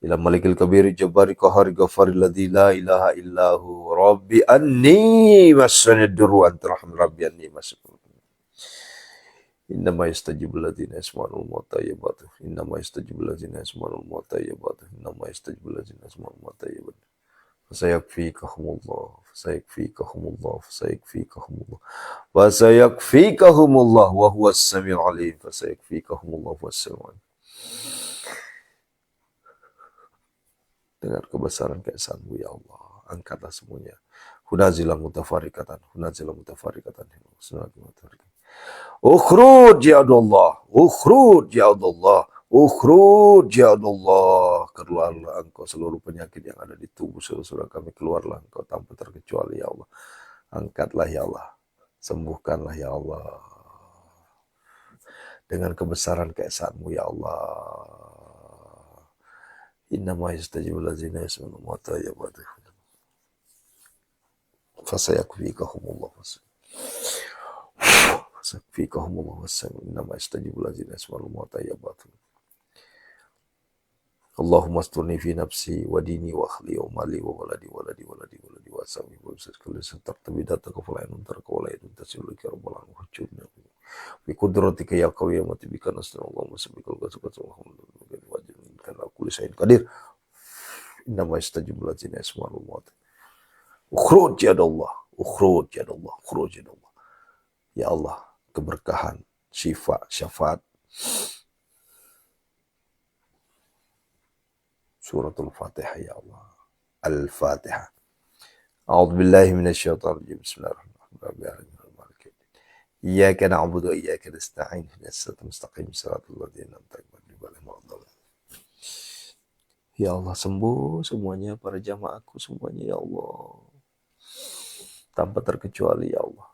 ila malikil kabiri jabari qahari ghafari ladzi la ilaha illahu rabbi anni masani durru antarham rabbi anni masani innama yastajibul ladzina yasma'ul mauta yabatu innama yastajibul ladzina yasma'ul mauta yabatu innama yastajibul ladzina yasma'ul mauta yabatu fasayakfikahumullah wa huwas samiul alim fasayakfikahumullah wa huwas samiul alim. Dengan kebesaran keesanmu ya Allah, angkatlah semuanya. Hunazilah mutafarikatan. Ukhruj ya Allah, ukhruj ya Allah, ukhruj ya Allah. Keluarlah engkau seluruh penyakit yang ada di tubuh saudara kami, keluarlah engkau tanpa terkecuali ya Allah. Angkatlah ya Allah, sembuhkanlah ya Allah. Dengan kebesaran keesanmu ya Allah. Innama yastajibul ladzina yasma'ul mauta yabatu fasayakfikahumullah innama yastajibul ladzina yasma'ul mauta yabatu. Allahumma asturni fi nafsi wa dini wa akhli wa mali wa waladi wa asami wa bisaskali santartabidata kafalainun tarkawalainun tasilulika rabbal alamin hujurna bi kudratika ya qawi ya matibika nasrullah masabikal qasqatul karena kulli syai'in qadir. Innama yastajibul ladzina yasma'ul mauta. Ukhruj ya Allah, ukhruj ya Allah, ukhruj ya Allah. Ya Allah, keberkahan, syifa, syafaat. Suratul Fatihah ya Allah. Al-Fatihah. A'udzu billahi minasyaitonir rajim. Bismillahirrahmanirrahim. Iyyaka na'budu wa iyyaka nasta'in. Ihdinas siratal mustaqim. Shiratal ladzina an'amta 'alaihim. Ya Allah, sembuh semuanya para jamaahku semuanya ya Allah. Tanpa terkecuali ya Allah.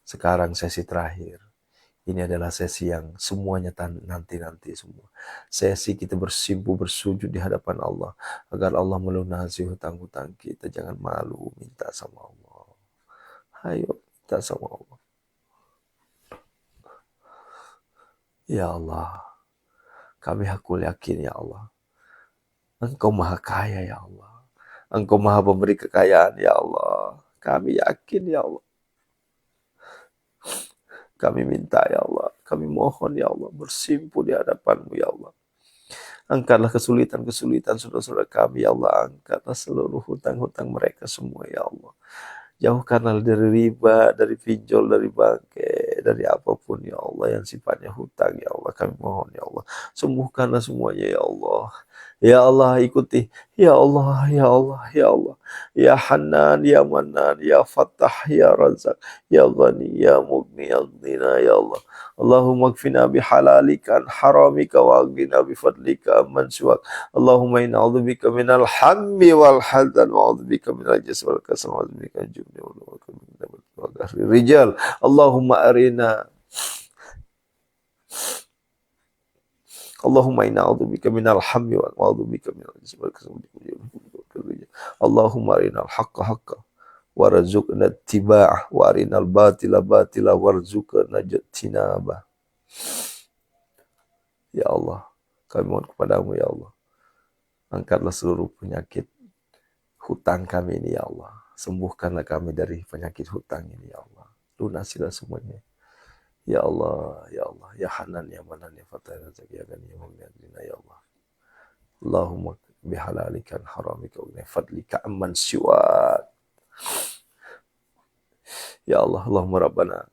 Sekarang sesi terakhir. Ini adalah sesi yang semuanya nanti-nanti semua. Sesi kita bersimpuh bersujud di hadapan Allah. Agar Allah melunasi hutang-hutang kita. Jangan malu, minta sama Allah. Ayo, minta sama Allah. Ya Allah, kami hakul yakin ya Allah. Engkau maha kaya ya Allah. Engkau maha pemberi kekayaan ya Allah. Kami yakin ya Allah. Kami minta ya Allah, kami mohon ya Allah, bersimpuh di hadapan-Mu ya Allah. Angkatlah kesulitan-kesulitan saudara-saudara kami ya Allah, angkatlah seluruh hutang-hutang mereka semua ya Allah. Jauhkanlah dari riba, dari pinjol, dari bangkai, dari apapun ya Allah yang sifatnya hutang ya Allah. Kami mohon ya Allah, sembuhkanlah semuanya ya Allah. Ya Allah, ikuti. Ya Allah, ya Allah, ya Allah. Ya Hanan, ya Manan, ya Fattah, ya Razak, ya Ghani, ya Mughni, ya Ghnina, ya Allah. Allahumma kfina bihalalika an haramika wa aghnina bifadlika amman siwak. Allahumma inna a'udzubika minal hammi wal hazan wa a'udzubika minal jasal wal kasal wa a'udzubika min jubni wal rijal. Allahumma arina Allahumma inna a'udzubika minal hammi wa a'udzubika minal jismi wal kasali. Allahumma arinal haqqa haqqa warzuqna ittiba'ah wa arinal batila batila warzuqna ijtinabah. Ya Allah, kami mohon kepadamu ya Allah, angkatlah seluruh penyakit hutang kami ini ya Allah. Sembuhkanlah kami dari penyakit hutang ini ya Allah. Lunasilah semuanya. Ya Allah, ya Allah, ya Hanan, ya Manan, ya Fatah, ya Zaki, ya Gani, ya Mu'min, ya Allah. Allahumma bihalalika haramika wa fadlika amman siwak. Ya Allah, Allahumma Rabbana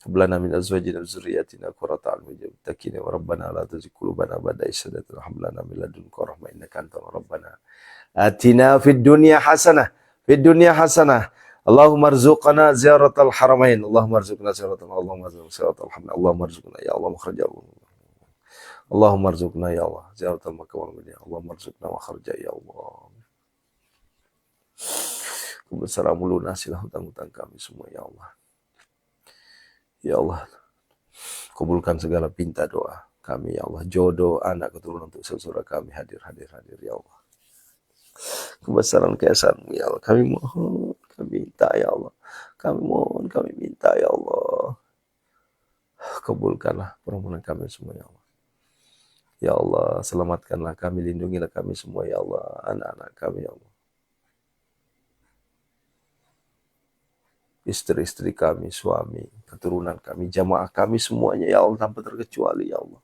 hab lana min azwajina wa dzurriyyatina qurrata a'yun waj'alna lil muttaqina wa rabbana la tuzigh qulubana ba'da idh hadaytana wa hab lana min ladunka rahmah innaka antal rabbana. Atina fid dunya hasanah, fid dunya hasanah. Allahumma arzuqna ziyaratal haramain. Allahumma arzuqna ziyaratal, Allahumma arzuqna ziyaratal haramain. Allahumma arzuqna ya Allah makhraja. Allahumma arzuqna ya Allah ziyaratal Makkah wal Madinah. Allahumma arzuqna makhraja ya Allah. Kebesaran lunasilah hutang-hutang kami semua ya Allah. Ya Allah, kabulkan segala pinta doa kami ya Allah. Jodoh, anak, keturunan untuk saudara kami hadir ya Allah. Kebesaran keesaanmu ya Allah. Kami mohon, kami minta ya Allah. Kami mohon, kami minta ya Allah. Kabulkanlah permohonan kami semua ya Allah. Ya Allah, selamatkanlah kami, lindungilah kami semua ya Allah. Anak-anak kami ya Allah. Istri-istri kami, suami, keturunan kami, jamaah kami semuanya ya Allah tanpa terkecuali ya Allah.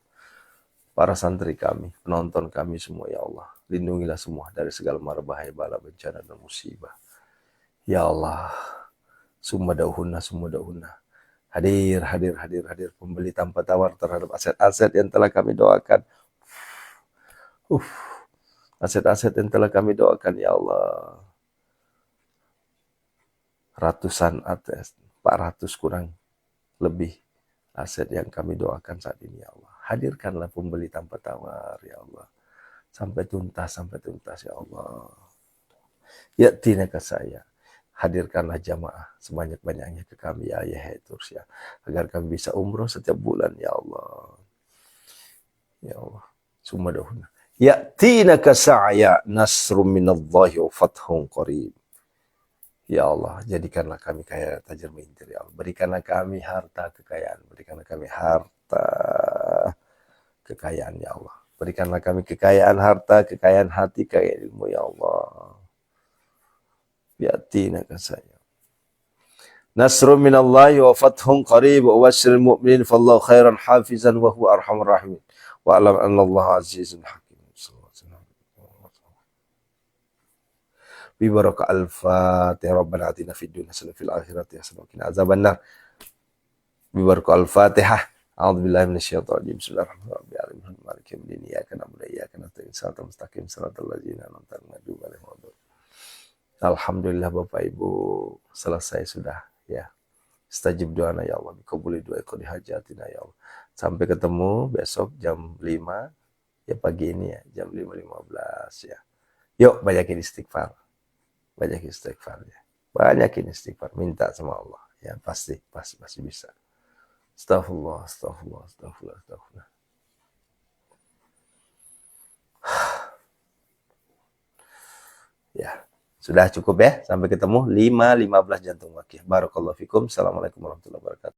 Para santri kami, penonton kami semua ya Allah. Lindungilah semua dari segala mara bahaya, bala, bencana dan musibah. Ya Allah, summa dauhuna. Hadir pembeli tanpa tawar terhadap aset-aset yang telah kami doakan. Aset-aset yang telah kami doakan ya Allah. Ratusan aset, 400 kurang lebih aset yang kami doakan saat ini ya Allah. Hadirkanlah pembeli tanpa tawar ya Allah. Sampai tuntas ya Allah. Ya tinaka saya. Hadirkanlah jamaah sebanyak-banyaknya ke kami ya terus ya. Agar kami bisa umroh setiap bulan ya Allah. Ya Allah. Sumadahuna. Ya tinaka saya nasrum minallahi wa fathun qarib. Ya Allah, jadikanlah kami kaya tajir melintir ya Allah. Berikanlah kami harta kekayaan. Berikanlah kami harta kekayaan ya Allah. Berikanlah kami kekayaan harta, kekayaan hati, kekayaan ilmu ya Allah. Bi'atinaka saya. Nasrun minallahi wa fathun qarib wa bashiril mu'minin fallahu khairan hafizan wa huwa arhamur rahimin. Wa alam anna Allah azizun hakim. Bibaraka al-Fatihah. Rabbana atina fid dunya hasanah fil akhirati hasanah wa qina azabannar. Bibaraka al-Fatihah. A'udzubillahi minasyaitonir rajim. Bismillahirrahmanirrahim. Maliki yaumiddin. Iyyaka na'budu wa iyyaka nasta'in. Shiratal mustaqim. Shiratal ladzina an'amta 'alaihim. Alhamdulillah Bapak Ibu, selesai sudah ya. Istajib doana ya Allah. Kabuli doa qadi hajatina ya Allah. Sampai ketemu besok jam 5 ya pagi ini ya, jam 5.15 ya. Yuk banyakin istighfar. Banyak istighfar ya. Banyakin istighfar, minta sama Allah ya, pasti bisa. Astagfirullah. Ya, sudah cukup ya. Sampai ketemu 5.15 jantung wakil. Barakallahu fikum. Assalamualaikum warahmatullahi wabarakatuh.